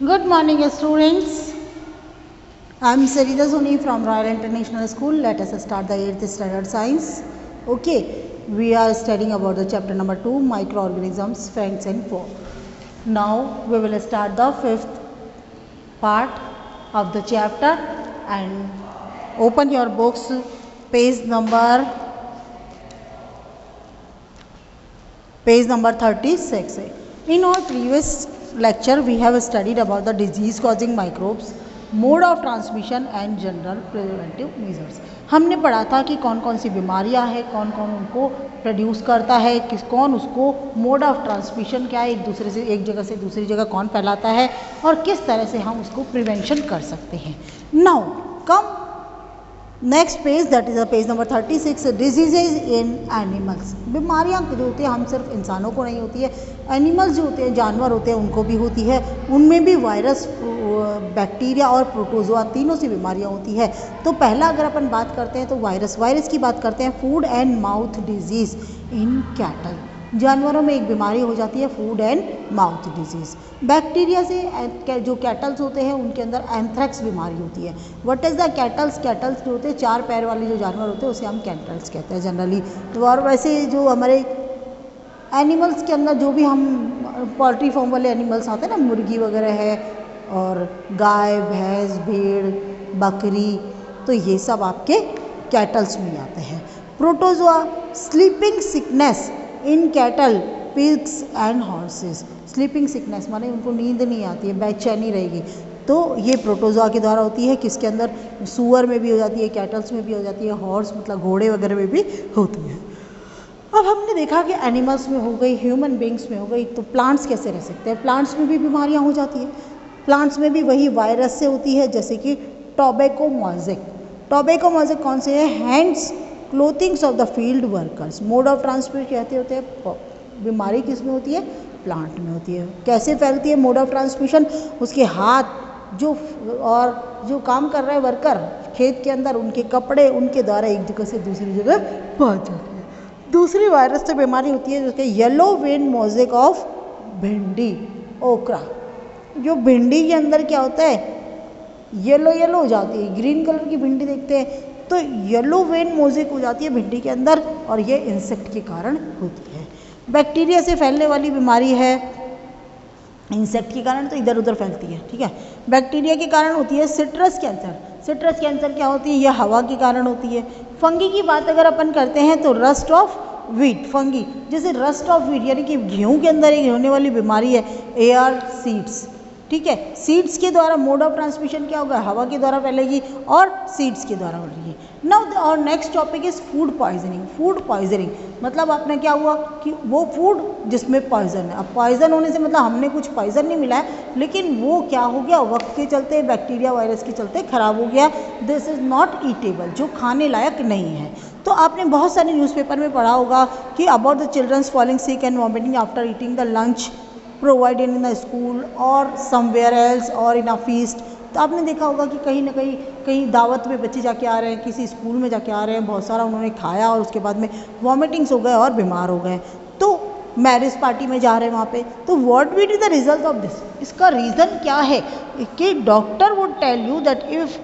Good morning, students. I am Sarita Soni from Royal International School. Let us start the 8th standard science. Okay, we are studying about the chapter number 2, microorganisms, friends and foe. Now we will start the 5th part of the chapter and open your books, page number 36. In our previous lecture we have studied about the disease causing microbes, mode of transmission and general preventive measures. हमने पढ़ा था कि कौन कौन सी बीमारियां हैं, कौन कौन उनको प्रोड्यूस करता है, कौन उसको मोड ऑफ ट्रांसमिशन क्या है, एक जगह से दूसरी जगह कौन फैलाता है और किस तरह से हम उसको प्रिवेंशन कर सकते हैं. Now come next page, that is page number 36, diseases in animals. बीमारियां जो होती है हम सिर्फ इंसानों को नहीं होती है, एनिमल्स जो होते हैं जानवर होते हैं उनको भी होती है. उनमें भी वायरस, बैक्टीरिया और प्रोटोजोआ तीनों सी बीमारियां होती है. तो पहला अगर अपन बात करते हैं तो वायरस की बात करते हैं. Food and mouth disease in cattle. जानवरों में एक बीमारी हो जाती है food and mouth disease. Bacteria से जो कैटल्स होते हैं उनके अंदर एंथ्रेक्स बीमारी होती है. What is the kettles? Kettles जो होते हैं 4 पैर वाले जो जानवर होते हैं उसे हम कैटल्स कहते हैं जनरली. और वैसे जो हमारे एनिमल्स के अंदर जो भी हम पोल्ट्री फार्म वाले एनिमल्स आते हैं ना, मुर्गी वगैरह है और गाय, भैंस, भेड़, बकरी, तो ये सब आपके कैटल्स में आते हैं. Protozoa, sleeping sickness in cattle, pigs and horses. Sleeping sickness माने उनको नींद नहीं आती है, बेचैनी रहेगी, तो ये प्रोटोजोआ के द्वारा होती है. किसके अंदर? सूअर में भी हो जाती है, कैटल्स में भी हो जाती है, हॉर्स मतलब घोड़े वगैरह में भी होती है. अब हमने देखा कि एनिमल्स में हो गई, ह्यूमन बींग्स में हो गई, तो प्लांट्स कैसे रह सकते हैं? प्लांट्स में भी बीमारियां हो जाती है. प्लांट्स में भी वही वायरस से होती है, जैसे कि टोबैको मोज़ेक. टोबैको मोज़ेक कौन से है? Hands, clothings of the field workers. Mode of transmission कहते होते हैं. बीमारी किस में होती है? प्लांट में होती है. कैसे फैलती है मोड ऑफ ट्रांसमिशन? उसके हाथ जो काम कर रहे हैं वर्कर खेत के अंदर, उनके कपड़े उनके द्वारा एक जगह से दूसरी जगह पहुंच जाती है. दूसरी वायरस से बीमारी होती है जिसके येलो वेन मोज़ेक ऑफ भिंडी, ओकरा. जो भिंडी के अंदर क्या होता है? येलो हो जाती है. ग्रीन कलर की भिंडी देखते हैं तो येलो वेन मोज़ेक हो जाती है भिंडी के अंदर, और ये इंसेक्ट के कारण होती है. बैक्टीरिया से फैलने वाली बीमारी है. इंसेक्ट के कारण तो इधर उधर फैलती है, ठीक है. बैक्टीरिया के कारण होती है सिट्रस कैंसर. सिट्रस कैंसर क्या होती है? यह हवा के कारण होती है. फंगी की बात अगर अपन करते हैं तो रस्ट ऑफ वीट. फंगी जैसे रस्ट ऑफ वीट यानी कि गेहूँ के अंदर एक होने वाली बीमारी है एयर सीड्स, ठीक है. सीड्स के द्वारा मोड ऑफ ट्रांसमिशन क्या होगा? हवा के द्वारा फैलेगी और सीड्स के द्वारा हो रही है. नाउ और next topic is food poisoning. Food poisoning मतलब आपने क्या हुआ कि वो फूड जिसमें पॉइजन है. अब पॉइजन होने से मतलब हमने कुछ पॉइजन नहीं मिला है, लेकिन वो क्या हो गया? वक्त के चलते, बैक्टीरिया वायरस के चलते खराब हो गया. दिस इज़ नॉट ईटेबल, जो खाने लायक नहीं है. तो आपने बहुत सारे न्यूज़पेपर में पढ़ा होगा कि about the childrens falling sick and vomiting after eating the lunch provided in the school और समवेयर एल्स और इन अ फीस्ट. तो आपने देखा होगा कि कहीं ना कहीं दावत में बच्चे जाके आ रहे हैं, किसी स्कूल में जाके आ रहे हैं, बहुत सारा उन्होंने खाया और उसके बाद में वॉमिटिंग्स हो गए और बीमार हो गए. तो मैरिज पार्टी में जा रहे हैं वहाँ पे, तो what will be the result of this? इसका रीज़न क्या है कि doctor would tell you that if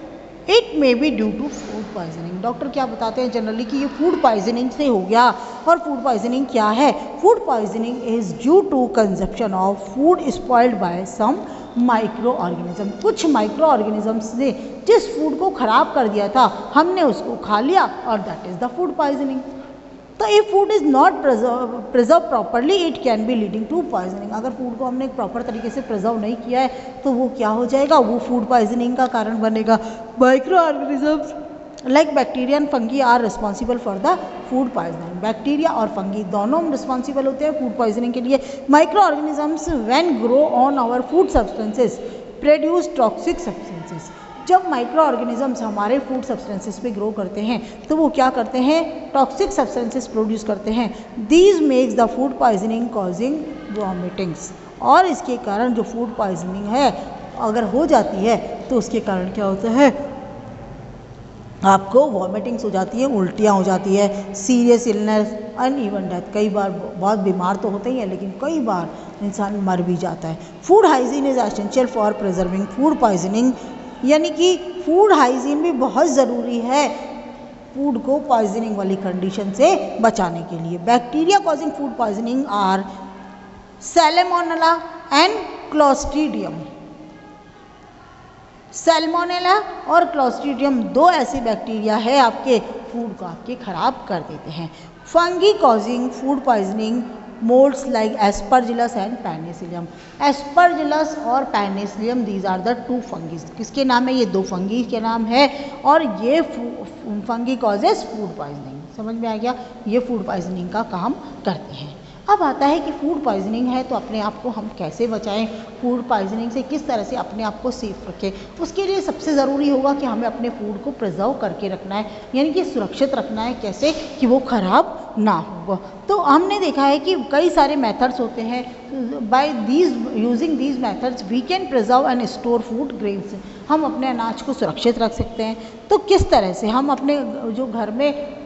it may be due to food poisoning. Doctor क्या बताते हैं जनरली कि ये फूड पॉइजनिंग से हो गया. और फूड पॉइजनिंग क्या है? Food poisoning is due to consumption of food spoiled by some microorganism. कुछ माइक्रो ऑर्गेनिजम्स ने जिस फूड को खराब कर दिया था, हमने उसको खा लिया और that is the food poisoning. तो if food is not preserve properly it can be leading to poisoning. अगर फूड को हमने प्रॉपर तरीके से प्रिजर्व नहीं किया है तो वो क्या हो जाएगा? वो फूड पॉइजनिंग का कारण बनेगा. Microorganisms like bacteria and fungi are responsible for the food poisoning. Bacteria और फंगी दोनों रिस्पॉन्सिबल होते हैं फूड पॉइजनिंग के लिए. Microorganisms when grow on our food substances produce toxic substances. जब माइक्रो ऑर्गेनिजम्स हमारे फूड सब्सटेंसेस पे grow करते हैं तो वो क्या करते हैं? टॉक्सिक सब्सटेंसेस प्रोड्यूस करते हैं. These makes the food poisoning causing vomitings. और इसके कारण जो फूड पॉइजनिंग है अगर हो जाती है तो उसके कारण क्या होता है? आपको वॉमिटिंग्स हो जाती है, उल्टियाँ हो जाती है, सीरियस इलनेस अनइवन डेथ, कई बार बहुत बीमार तो होते ही हैं लेकिन कई बार इंसान मर भी जाता है। Food hygiene is essential for preserving food poisoning, यानी कि फूड हाइजीन भी बहुत ज़रूरी है फूड को पॉइजनिंग वाली कंडीशन से बचाने के लिए। Bacteria causing food poisoning are salmonella and clostridium. Salmonella और क्लोस्ट्रीडियम दो ऐसे बैक्टीरिया है आपके फूड को आपके खराब कर देते हैं। Fungi causing food poisoning moulds like aspergillus and penicillium. Aspergillus और penicillium these are the two fungi. किसके नाम है? ये दो फंगी के नाम है और ये फंगी कॉजेस फूड पॉइजनिंग। समझ में आ गया? ये फूड पॉइजनिंग का काम करते हैं। अब आता है कि फूड पॉइजनिंग है तो अपने आप को हम कैसे बचाएं, फूड पॉइजनिंग से किस तरह से अपने आप को सेफ रखें। उसके लिए सबसे ज़रूरी होगा कि हमें अपने फूड को प्रिजर्व करके रखना है, यानी कि सुरक्षित रखना है। कैसे? कि वो खराब ना हो। तो हमने देखा है कि कई सारे मेथड्स होते हैं। By using these methods we can preserve and store food grains. हम अपने अनाज को सुरक्षित रख सकते हैं। तो किस तरह से हम अपने जो घर में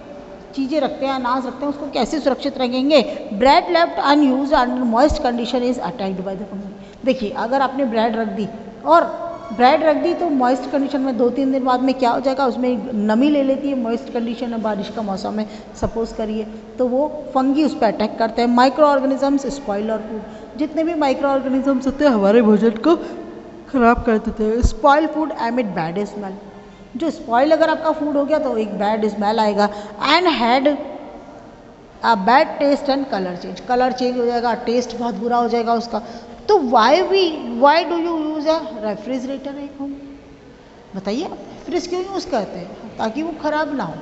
चीज़ें रखते हैं, अनाज रखते हैं, उसको कैसे सुरक्षित रखेंगे? Bread left unused under moist condition is attacked by the fungi. देखिए, अगर आपने ब्रेड रख दी और ब्रेड रख दी तो मॉइस्ट कंडीशन में 2-3 दिन बाद में क्या हो जाएगा, उसमें नमी ले लेती है। मॉइस्ट कंडीशन है, बारिश का मौसम है सपोज करिए, तो वो फंगी उस पर अटैक करते हैं। माइक्रो ऑर्गेनिजम्स स्पॉइल और फूड। जितने भी माइक्रो ऑर्गेनिजम्स होते हैं हमारे भोजन को खराब कर देते हैं। Spoil food emit bad smell. जो स्पॉइल अगर आपका फूड हो गया तो एक बैड स्मेल आएगा। And had a bad taste and colour change. Colour change हो जाएगा, टेस्ट बहुत बुरा हो जाएगा उसका। तो why do you use a refrigerator at home? बताइए, फ्रिज क्यों यूज़ करते हैं? ताकि वो ख़राब ना हो।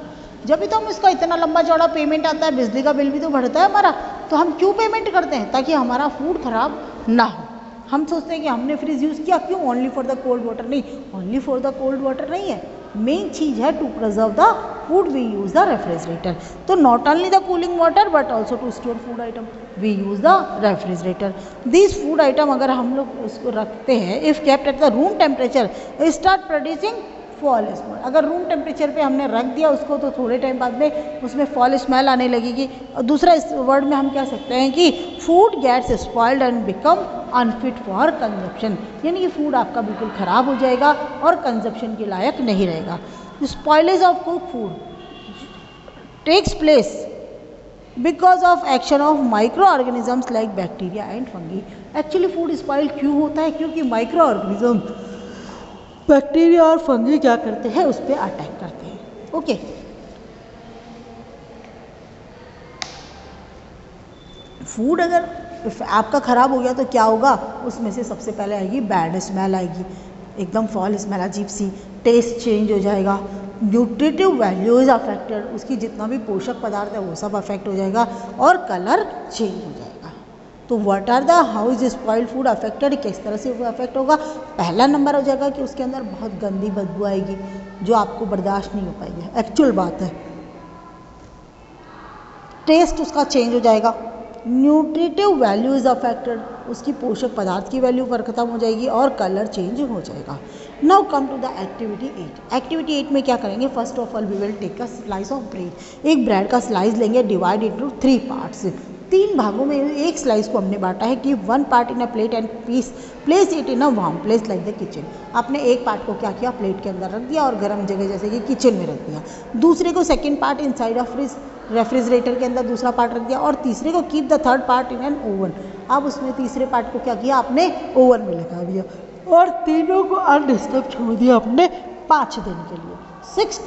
जब भी तो हम इसका इतना लंबा चौड़ा पेमेंट आता है, बिजली का बिल भी तो बढ़ता है हमारा, तो हम क्यों पेमेंट करते हैं? ताकि हमारा फूड ख़राब ना हो। हम सोचते हैं कि हमने फ्रिज यूज़ किया, क्यों? Only for the cold water. नहीं, only for the cold water नहीं है, मेन चीज़ है to preserve the food we use the refrigerator. तो not only the cooling water but also to store food item we use the refrigerator. This food item अगर हम लोग उसको रखते हैं, if kept at the room temperature start producing foul smell. अगर room temperature पे हमने रख दिया उसको तो थोड़े टाइम बाद में उसमें फॉल स्मेल आने लगेगी। और दूसरा इस वर्ड में हम कह सकते हैं कि food gets spoiled and become unfit for consumption, यानी कि फूड आपका बिल्कुल ख़राब हो जाएगा और कंजप्शन के लायक नहीं रहेगा। Spoilage of cook food takes place because of action of microorganisms like bacteria and fungi. Actually food spoil क्यों होता है? क्योंकि माइक्रो ऑर्गेनिज्म बैक्टीरिया और फंगी क्या करते हैं, उस पर अटैक करते हैं। ओके, फूड अगर आपका ख़राब हो गया तो क्या होगा? उसमें से सबसे पहले आएगी बैड स्मेल आएगी, एकदम फॉल स्मेल, अजीब सी, टेस्ट चेंज हो जाएगा, न्यूट्रिटिव वैल्यूज अफेक्टेड, उसकी जितना भी पोषक पदार्थ है वो सब अफेक्ट हो जाएगा और कलर चेंज हो जाएगा। तो what are the how is spoiled food affected? किस तरह से वो अफेक्ट होगा? पहला नंबर हो जाएगा कि उसके अंदर बहुत गंदी बदबू आएगी जो आपको बर्दाश्त नहीं हो पाएगी, एक्चुअल बात है। टेस्ट उसका चेंज हो जाएगा। न्यूट्रिटिव वैल्यू इज अफेक्टेड, उसकी पोषक पदार्थ की वैल्यू पर खत्म हो जाएगी और कलर चेंज हो जाएगा। Now come to the activity 8। Activity 8 में क्या करेंगे? First of all we will take a slice of bread. एक ब्रेड का स्लाइस लेंगे, डिवाइड इनटू 3 पार्ट्स। 3 भागों में एक स्लाइस को हमने बांटा है कि 1 part in a plate and place it in a warm place like the kitchen. आपने एक पार्ट को क्या किया? प्लेट के अंदर रख दिया और गर्म जगह जैसे कि किचन में रख दिया। दूसरे को second part inside a fridge, refrigerator के अंदर दूसरा पार्ट रख दिया। और तीसरे को keep the third part in an oven. अब उसमें तीसरे पार्ट को क्या किया? आपने ओवन में लगा दिया और तीनों को अनडिस्टर्ब छोड़ दिया आपने 5 दिन के लिए।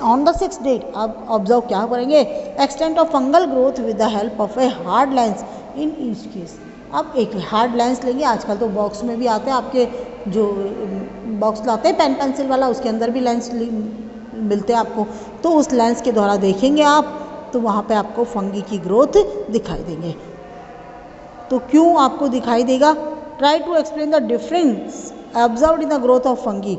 ऑन द 6th डेट अब ऑब्जर्व क्या करेंगे? Extent of fungal growth with the help of a hard lens in each case. अब एक हार्ड लेंस लेंगे, आजकल तो बॉक्स में भी आते हैं, आपके जो बॉक्स लाते हैं पेन पेंसिल वाला, उसके अंदर भी लेंस मिलते हैं आपको। तो उस लेंस के द्वारा देखेंगे आप तो वहाँ पे आपको फंगी की ग्रोथ दिखाई देंगे। तो क्यों आपको दिखाई देगा? Try to explain the difference observed in the growth of fungi.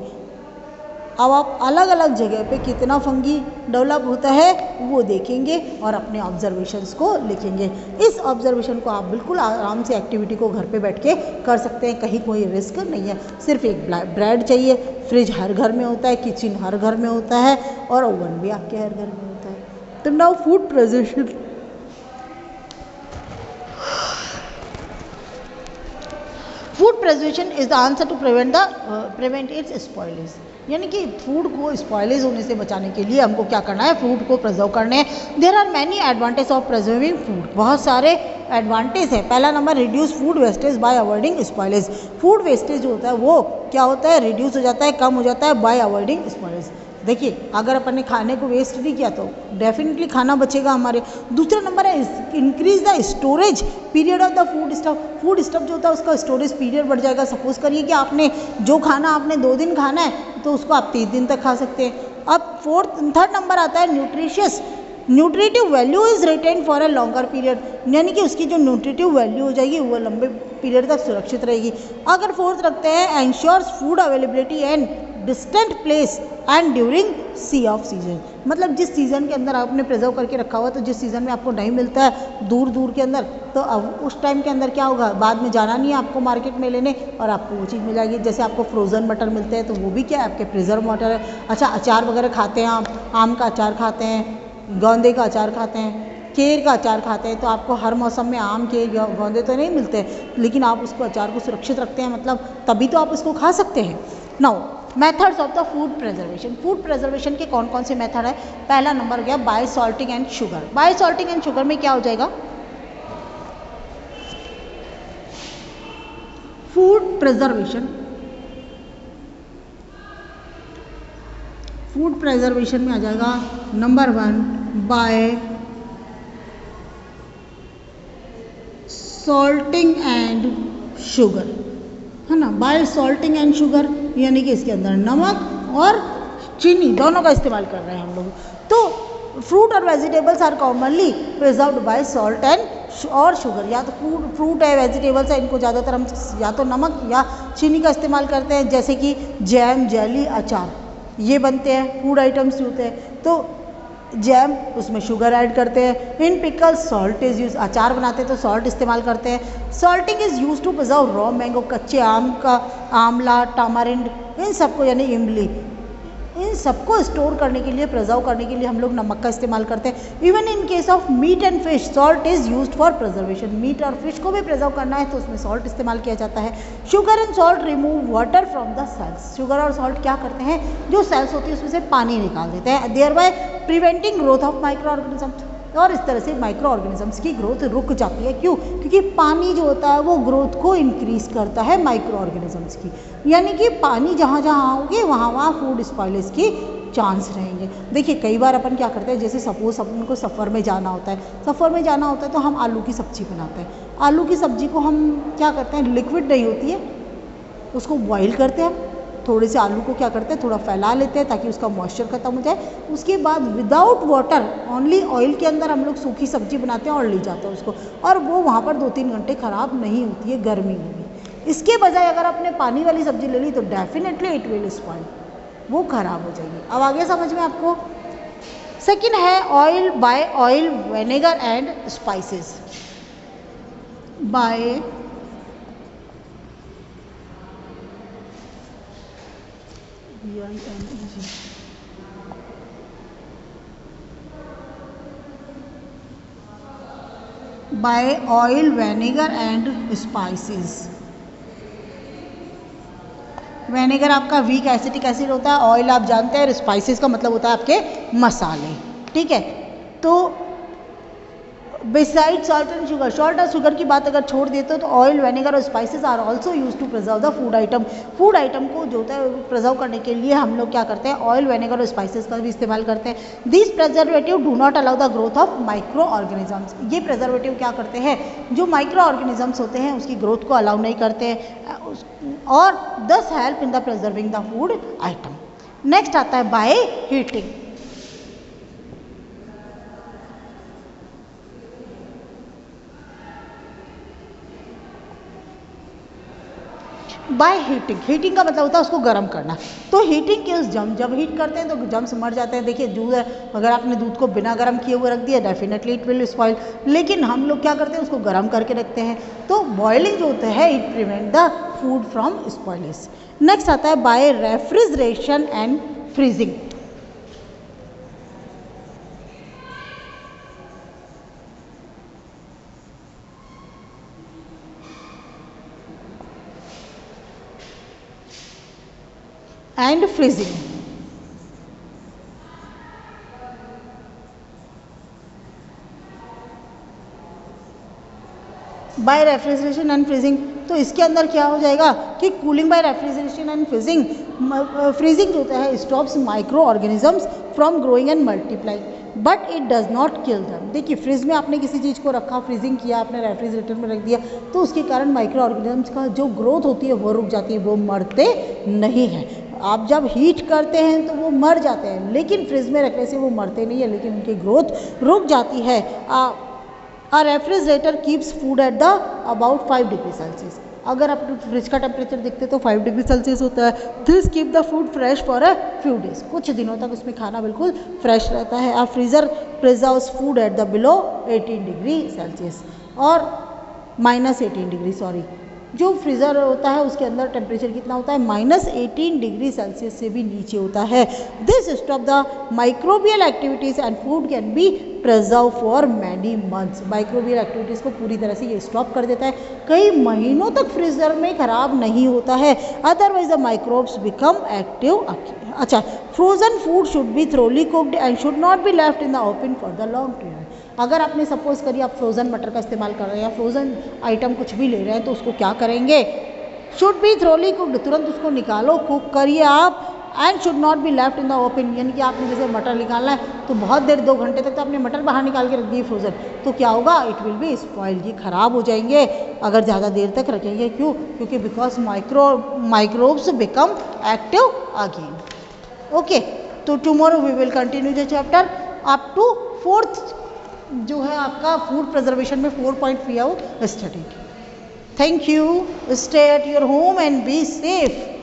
अब आप अलग अलग जगह पे कितना फंगी डेवलप होता है वो देखेंगे और अपने ऑब्जर्वेशंस को लिखेंगे। इस ऑब्जर्वेशन को आप बिल्कुल आराम से एक्टिविटी को घर पे बैठ के कर सकते हैं, कहीं कोई रिस्क नहीं है। सिर्फ एक ब्रेड चाहिए, फ्रिज हर घर में होता है, किचन हर घर में होता है और ओवन भी आपके हर घर में होता है। तो now food preservation food preservation is the answer to prevent its spoilage, यानी कि फूड को स्पॉइलेज होने से बचाने के लिए हमको क्या करना है, फूड को प्रिजर्व करने हैं। There are many advantage of preserving food, बहुत सारे एडवांटेज है। पहला नंबर, reduce food wastage by avoiding spoilage. Food wastage जो होता है वो क्या होता है, रिड्यूस हो जाता है, कम हो जाता है बाय अवॉइडिंग स्पॉइलेज। देखिए अगर अपन ने खाने को वेस्ट नहीं किया तो डेफिनेटली खाना बचेगा हमारे। दूसरा नंबर है increase the storage period of the food stuff. Food stuff जो होता है उसका स्टोरेज पीरियड बढ़ जाएगा। सपोज करिए कि आपने जो खाना आपने 2 दिन खाना है तो उसको आप 3 दिन तक खा सकते हैं। अब थर्ड नंबर आता है nutritious, nutritive value is retain for a longer period, यानी कि उसकी जो न्यूट्रिटिव वैल्यू हो जाएगी वो लंबे पीरियड तक सुरक्षित रहेगी। अगर फोर्थ रखते हैं ensures food availability and distant place and during see off season, मतलब जिस सीज़न के अंदर आपने प्रिजर्व करके रखा हुआ तो जिस सीज़न में आपको नहीं मिलता है दूर दूर के अंदर, तो अब उस टाइम के अंदर क्या होगा, बाद में जाना नहीं है आपको मार्केट में लेने और आपको वो चीज़ मिल जाएगी। जैसे आपको फ्रोज़न मटर मिलते हैं तो वो भी क्या है, आपके प्रिजर्व मटर है। अच्छा, अचार वगैरह खाते हैं आप, आम का अचार खाते हैं, गोंदे का अचार खाते हैं, केर का अचार खाते हैं, तो आपको हर मौसम में आम के गोंदे तो नहीं मिलते, लेकिन आप उसको अचार को सुरक्षित रखते हैं, मतलब तभी तो आप उसको खा सकते हैं। Now methods of the food preservation. Food preservation के कौन कौन से मेथड है। पहला नंबर गया by salting and sugar. By salting and sugar में क्या हो जाएगा, फूड प्रिजर्वेशन, फूड प्रिजर्वेशन में आ जाएगा number 1 by salting and sugar, है ना। बाय सॉल्टिंग एंड शुगर यानी कि इसके अंदर नमक और चीनी दोनों का इस्तेमाल कर रहे हैं हम लोग। तो फ्रूट और vegetables are commonly preserved by salt and और शुगर। या तो फ्रूट है, वेजिटेबल्स है, इनको ज़्यादातर हम या तो नमक या चीनी का इस्तेमाल करते हैं, जैसे कि जैम, जेली, अचार, ये बनते हैं फूड आइटम्स होते हैं। तो जैम उसमें शुगर ऐड करते हैं। In pickles salt is use, अचार बनाते हैं तो सॉल्ट इस्तेमाल करते हैं। Salting is use to preserve raw mango, कच्चे आम का, आंवला, टामारिंड, इन सबको यानी इमली, इन सबको स्टोर करने के लिए, प्रिजर्व करने के लिए हम लोग नमक का इस्तेमाल करते हैं। Even in case of meat and fish salt is used for preservation. Meat और फिश को भी प्रिजर्व करना है तो उसमें सॉल्ट इस्तेमाल किया जाता है। Sugar and salt remove water from the cells. Sugar और सॉल्ट क्या करते हैं, जो सेल्स होती है उसमें से पानी निकाल देते हैं, thereby preventing growth of microorganisms. और इस तरह से माइक्रो ऑर्गेनिजम्स की ग्रोथ रुक जाती है। क्यों, क्योंकि पानी जो होता है वो ग्रोथ को इंक्रीज करता है माइक्रो ऑर्गेनिजम्स की, यानी कि पानी जहाँ जहाँ आओगे वहाँ वहाँ फूड स्पॉइलेज की चांस रहेंगे। देखिए कई बार अपन क्या करते हैं, जैसे सपोज अपन को सफ़र में जाना होता है, सफ़र में जाना होता है तो हम आलू की सब्ज़ी बनाते हैं। आलू की सब्ज़ी को हम क्या करते हैं, लिक्विड नहीं होती है, उसको बॉईल करते हैं, थोड़े से आलू को क्या करते हैं, थोड़ा फैला लेते हैं ताकि उसका मॉइस्चर खत्म हो जाए। उसके बाद विदाउट वाटर ओनली ऑयल के अंदर हम लोग सूखी सब्जी बनाते हैं और ले जाते हैं उसको, और वो वहाँ पर 2-3 घंटे ख़राब नहीं होती है गर्मी में भी। इसके बजाय अगर आपने पानी वाली सब्जी ले ली तो डेफिनेटली इट विल स्पॉइल, वो खराब हो जाएगी। अब आगे समझ में आपको। सेकंड है oil by oil, vinegar and spices. By by oil, vinegar and spices. Vinegar आपका वीक एसिटिक एसिड होता है, ऑयल आप जानते हैं, और स्पाइसेस का मतलब होता है आपके मसाले, ठीक है। तो beside salt and sugar, salt और शुगर की बात अगर छोड़ देते हो तो ऑयल, विनेगर और spices are also use to preserve the food item. Food item को जो होता है प्रिजर्व करने के लिए हम लोग क्या करते हैं, ऑयल, विनेगर और स्पाइसेस का भी इस्तेमाल करते हैं। This preservative do not allow the growth of micro organisms. ये प्रिजर्वेटिव क्या करते हैं, जो माइक्रो ऑर्गेनिजम्स होते हैं उसकी ग्रोथ को अलाउ नहीं करते हैं, और दस help in the preserving the food item. Next आता है by heating. By heating, heating का मतलब होता है उसको गर्म करना। तो हीटिंग के उस जब हीट करते हैं तो जम्स मर जाते हैं। देखिए दूध है, अगर आपने दूध को बिना गर्म किए हुए रख दिया डेफिनेटली इट विल स्पॉइल, लेकिन हम लोग क्या करते हैं उसको गर्म करके रखते हैं। तो बॉइलिंग जो होता है it prevent the food from spoilage. Next आता है by refrigeration and freezing. And freezing. By refrigeration and freezing, तो इसके अंदर क्या हो जाएगा कि cooling by refrigeration and freezing, freezing जो होता है stops microorganisms from growing and multiplying but it does not kill them. देखिए फ्रिज में आपने किसी चीज़ को रखा, फ्रीजिंग किया, आपने रेफ्रिजरेटर में रख दिया, तो उसके कारण माइक्रो ऑर्गेनिजम्स का जो ग्रोथ होती है वो रुक जाती है, वो मरते नहीं हैं। आप जब हीट करते हैं तो वो मर जाते हैं, लेकिन फ्रिज में रखने से वो मरते नहीं है, लेकिन उनकी ग्रोथ रुक जाती है। A refrigerator keeps food at the about 5 degree Celsius. अगर आप फ्रिज का टेम्परेचर देखते तो 5 डिग्री सेल्सियस होता है। This keep the food fresh for a few days, कुछ दिनों तक उसमें खाना बिल्कुल फ्रेश रहता है। A freezer preserves food at the below 18 degree Celsius और -18 डिग्री, सॉरी, जो फ्रीज़र होता है उसके अंदर टेम्परेचर कितना होता है, -18 डिग्री सेल्सियस से भी नीचे होता है। This stop the microbial activities and food can be preserve for many months. Microbial activities को पूरी तरह से ये स्टॉप कर देता है, कई महीनों तक फ्रीजर में खराब नहीं होता है। Otherwise the microbes become active. अच्छा, frozen food should be thoroughly cooked and should not be left in the open for the long period. अगर आपने सपोज करिए आप फ्रोज़न मटर का इस्तेमाल कर रहे हैं या फ्रोज़न आइटम कुछ भी ले रहे हैं, तो उसको क्या करेंगे, शुड बी थ्रोली कुक्ड, तुरंत उसको निकालो, कुक करिए आप, and should not be left in the open. यानी कि आपने जैसे मटर निकालना है तो बहुत देर 2 घंटे तक तो आपने मटर बाहर निकाल के रख दिए फ्रोज़न, तो क्या होगा, इट विल बी स्पॉइल्ड, ये ख़राब हो जाएंगे अगर ज़्यादा देर तक रखेंगे। क्यों? क्योंकि because microbes become active again. Okay, तो tomorrow we will continue the chapter up to 4th जो है आपका फूड प्रिजर्वेशन में 4 point we have study. Thank you, stay at your home and be safe.